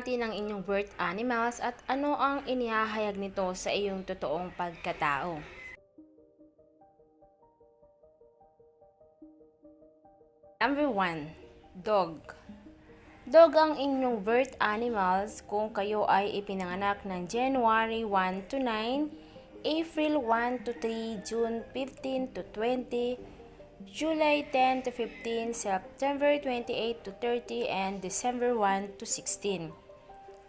natin ang inyong birth animals at ano ang inihahayag nito sa iyong totoong pagkatao. Number 1. Dog. Dog ang inyong birth animals kung kayo ay ipinanganak ng January 1 to 9, April 1 to 3, June 15 to 20, July 10 to 15, September 28 to 30, and December 1 to 16.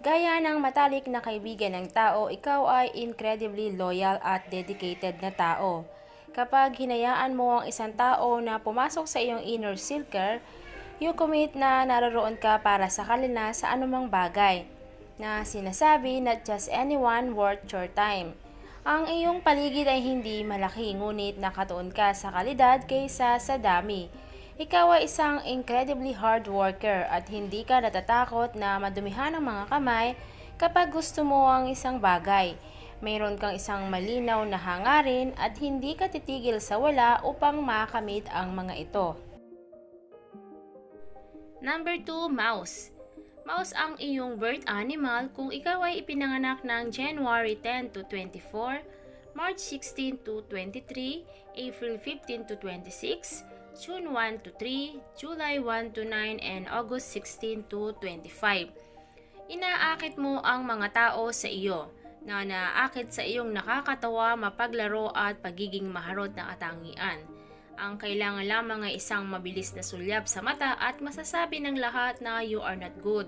Gaya ng matalik na kaibigan ng tao, ikaw ay incredibly loyal at dedicated na tao. Kapag hinayaan mo ang isang tao na pumasok sa iyong inner circle, you commit na naroroon ka para sa kanila sa anumang bagay na sinasabi, not just anyone worth your time. Ang iyong paligid ay hindi malaki, ngunit nakatuon ka sa kalidad kaysa sa dami. Ikaw ay isang incredibly hard worker at hindi ka natatakot na madumihan ang mga kamay kapag gusto mo ang isang bagay. Mayroon kang isang malinaw na hangarin at hindi ka titigil sa wala upang makamit ang mga ito. Number 2, mouse. Mouse ang iyong birth animal kung ikaw ay ipinanganak ng January 10 to 24, March 16 to 23, April 15 to 26, June 1 to 3, July 1 to 9, and August 16 to 25. Inaakit mo ang mga tao sa iyo na naaakit sa iyong nakakatawa, mapaglaro at pagiging maharot na katangian. Ang kailangan lamang ay isang mabilis na sulyap sa mata at masasabi ng lahat na you are not good.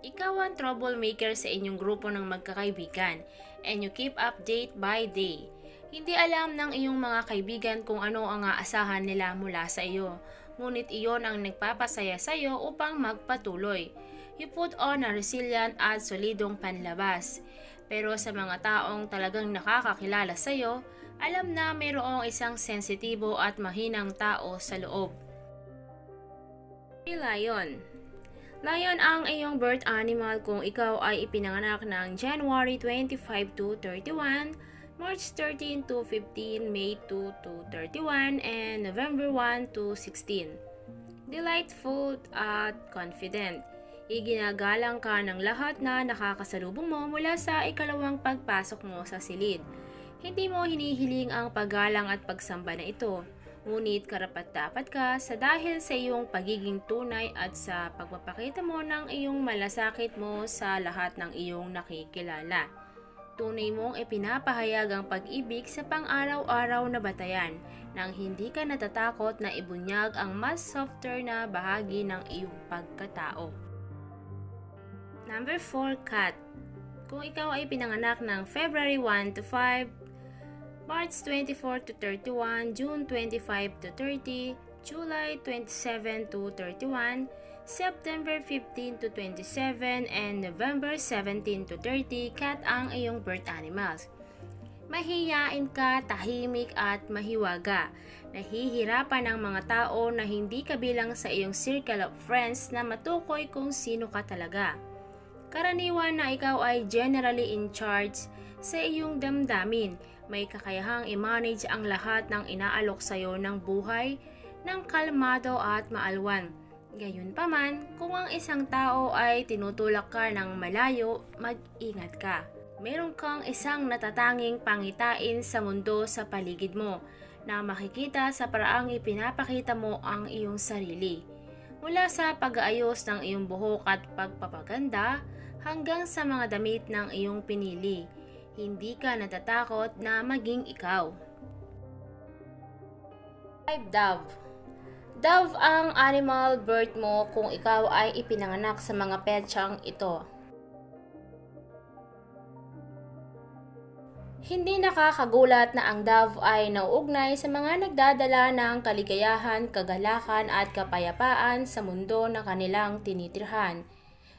Ikaw ang troublemaker sa inyong grupo ng magkakaibigan and you keep up day by day. Hindi alam ng iyong mga kaibigan kung ano ang aasahan nila mula sa iyo, ngunit iyon ang nagpapasaya sa iyo upang magpatuloy. You put on a resilient at solidong panlabas. Pero sa mga taong talagang nakakakilala sa iyo, alam na mayroong isang sensitibo at mahinang tao sa loob. Lion. Lion ang iyong birth animal kung ikaw ay ipinanganak ng January 25 to 31, March 13 to 15, May 2 to 31, and November 1 to 16. Delightful at confident. Iginagalang ka ng lahat na nakakasalubong mo mula sa ikalawang pagpasok mo sa silid. Hindi mo hinihiling ang paggalang at pagsamba na ito, ngunit karapat-dapat ka sa dahil sa iyong pagiging tunay at sa pagpapakita mo ng iyong malasakit mo sa lahat ng iyong nakikilala. Tunay mong ipinapahayag ang pag-ibig sa pang-araw-araw na batayan nang hindi ka natatakot na ibunyag ang mas softer na bahagi ng iyong pagkatao. Number 4, cat. Kung ikaw ay pinanganak ng February 1 to 5, March 24 to 31, June 25 to 30, July 27 to 31, September 15 to 27, and November 17 to 30, cat ang iyong birth animals. Mahiyain ka, tahimik at mahiwaga. Nahihirapan ang mga tao na hindi kabilang sa iyong circle of friends na matukoy kung sino ka talaga. Karaniwan na ikaw ay generally in charge sa iyong damdamin. May kakayahang i-manage ang lahat ng inaalok sa iyo ng buhay ng kalmado at maalwan. Gayunpaman, kung ang isang tao ay tinutulak ka ng malayo, mag-ingat ka. Meron kang isang natatanging pangitain sa mundo sa paligid mo na makikita sa paraang ipinapakita mo ang iyong sarili. Mula sa pag-aayos ng iyong buhok at pagpapaganda hanggang sa mga damit ng iyong pinili, hindi ka natatakot na maging ikaw. 5. Dove. Dove ang animal birth mo kung ikaw ay ipinanganak sa mga petsang ito. Hindi nakakagulat na ang dove ay nauugnay sa mga nagdadala ng kaligayahan, kagalakan at kapayapaan sa mundo na kanilang tinitirhan.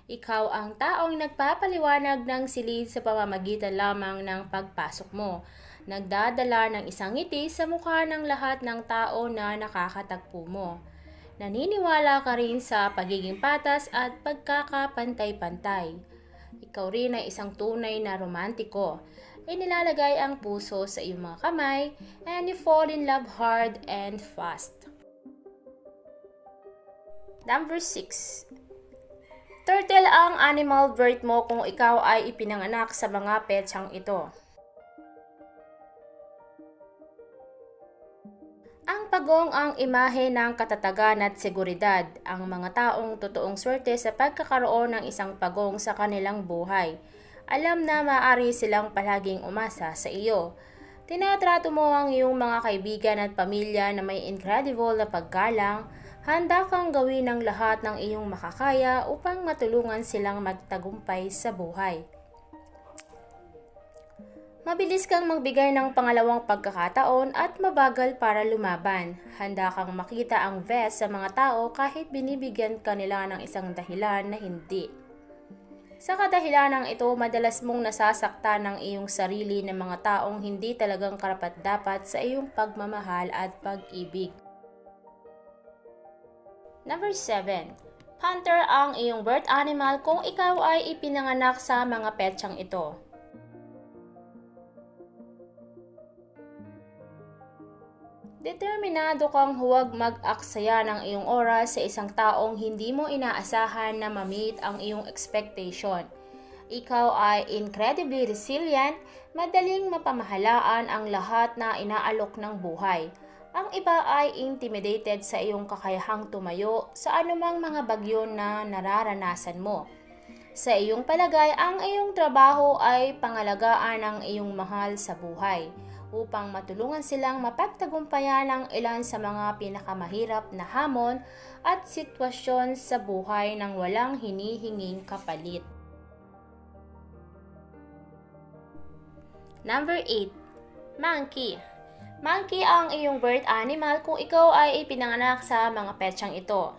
Ikaw ang taong nagpapaliwanag ng silid sa pamamagitan lamang ng pagpasok mo. Nagdadala ng isang ngiti sa mukha ng lahat ng tao na nakakatagpo mo. Naniniwala ka rin sa pagiging patas at pagkakapantay-pantay. Ikaw rin ay isang tunay na romantiko. Inilalagay ang puso sa iyong mga kamay and you fall in love hard and fast. Number 6. Turtle ang animal birth mo kung ikaw ay ipinanganak sa mga petsang ito. Ang pagong ang imahe ng katatagan at seguridad, ang mga taong totoong swerte sa pagkakaroon ng isang pagong sa kanilang buhay. Alam na maaari silang palaging umasa sa iyo. Tinatrato mo ang iyong mga kaibigan at pamilya na may incredible na paggalang. Handa kang gawin ang lahat ng iyong makakaya upang matulungan silang magtagumpay sa buhay. Mabilis kang magbigay ng pangalawang pagkakataon at mabagal para lumaban. Handa kang makita ang best sa mga tao kahit binibigyan ka nila ng isang dahilan na hindi. Sa kadahilanang ito, madalas mong nasasaktan ng iyong sarili ng mga taong hindi talagang karapat-dapat sa iyong pagmamahal at pag-ibig. Number 7. Panther ang iyong birth animal kung ikaw ay ipinanganak sa mga petsang ito. Determinado kang huwag mag-aksaya ng iyong oras sa isang taong hindi mo inaasahan na ma-meet ang iyong expectation. Ikaw ay incredibly resilient, madaling mapamahalaan ang lahat na inaalok ng buhay. Ang iba ay intimidated sa iyong kakayahang tumayo sa anumang mga bagyo na nararanasan mo. Sa iyong palagay, ang iyong trabaho ay pangalagaan ng iyong mahal sa buhay upang matulungan silang mapagtagumpayan ang ilan sa mga pinakamahirap na hamon at sitwasyon sa buhay nang walang hinihinging kapalit. Number 8. Monkey. Monkey ang iyong birth animal kung ikaw ay ipinanganak sa mga petsang ito.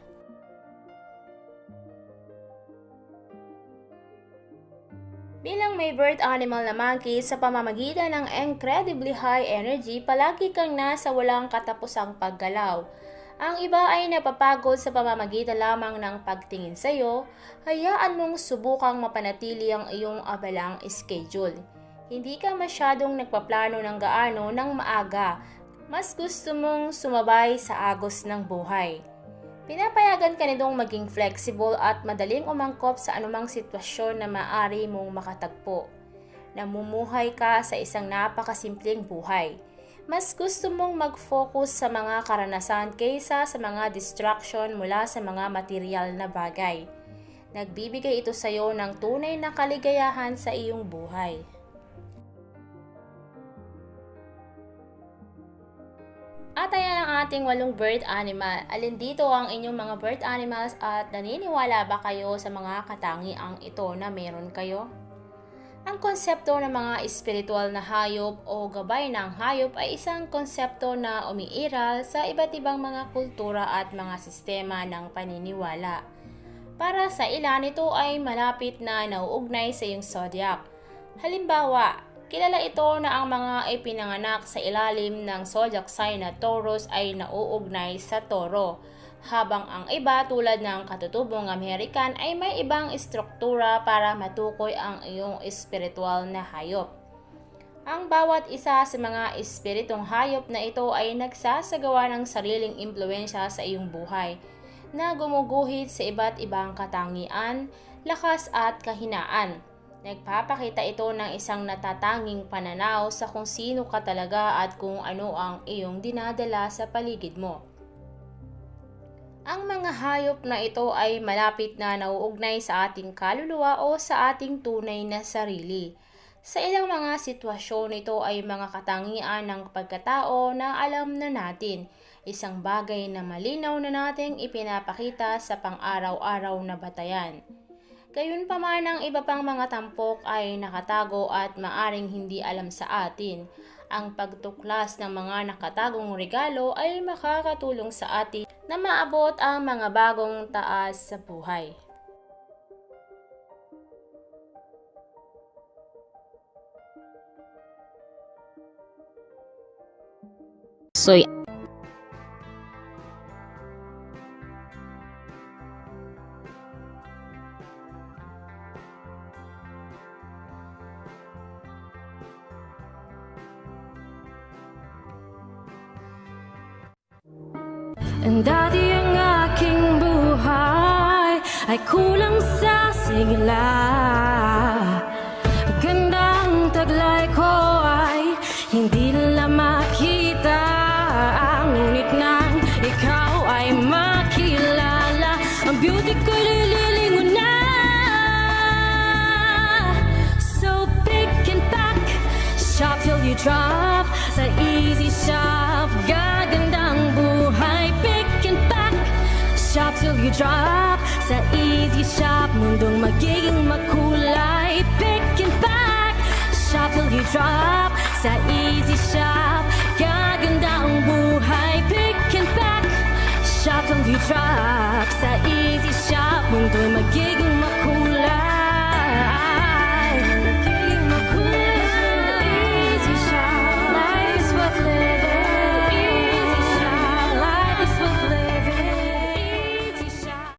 Bilang may birth animal na monkey, sa pamamagitan ng incredibly high energy, palagi kang nasa walang katapusang paggalaw. Ang iba ay napapagod sa pamamagitan lamang ng pagtingin sa iyo, hayaan mong subukang mapanatili ang iyong abalang schedule. Hindi ka masyadong nagpaplano ng gaano ng maaga, mas gusto mong sumabay sa agos ng buhay. Pinapayagan ka nitong maging flexible at madaling umangkop sa anumang sitwasyon na maaari mong makatagpo. Namumuhay ka sa isang napakasimpleng buhay. Mas gusto mong mag-focus sa mga karanasan kaysa sa mga distraction mula sa mga material na bagay. Nagbibigay ito sa iyo ng tunay na kaligayahan sa iyong buhay. At ayan ang ating 8 birth animal. Alin dito ang inyong mga birth animals at naniniwala ba kayo sa mga katangiang ito na meron kayo? Ang konsepto ng mga espiritual na hayop o gabay ng hayop ay isang konsepto na umiiral sa iba't ibang mga kultura at mga sistema ng paniniwala. Para sa ilan, ito ay malapit na nauugnay sa iyong zodiac. Halimbawa, kilala ito na ang mga ipinanganak sa ilalim ng zodiac sign na Taurus ay nauugnay sa Toro, habang ang iba tulad ng katutubong American ay may ibang istruktura para matukoy ang iyong espiritual na hayop. Ang bawat isa sa mga espiritong hayop na ito ay nagsasagawa ng sariling impluensya sa iyong buhay na gumuguhit sa iba't ibang katangian, lakas at kahinaan. Nagpapakita ito ng isang natatanging pananaw sa kung sino ka talaga at kung ano ang iyong dinadala sa paligid mo. Ang mga hayop na ito ay malapit na nauugnay sa ating kaluluwa o sa ating tunay na sarili. Sa ilang mga sitwasyon, ito ay mga katangian ng pagkatao na alam na natin, isang bagay na malinaw na nating ipinapakita sa pang-araw-araw na batayan. Gayunpaman, ang iba pang mga tampok ay nakatago at maaring hindi alam sa atin. Ang pagtuklas ng mga nakatagong regalo ay makakatulong sa atin na maabot ang mga bagong taas sa buhay. Ang dati ang aking buhay ay kulang sa sigla. Gandang taglay ko ay hindi nila makita, ngunit nang ikaw ay makilala, ang beauty ko'y lililingon na. So pick and pack, shop till you drop. Sa Easy Shop, gagandang buhay. Pick and pack, shop till you drop. Sa Easy Shop, mundong magiging makulay. Pick and pack, shop till you drop. Sa Easy Shop, gagandang buhay. Pick and pack, shop till you drop. Sa Easy Shop, mundong magiging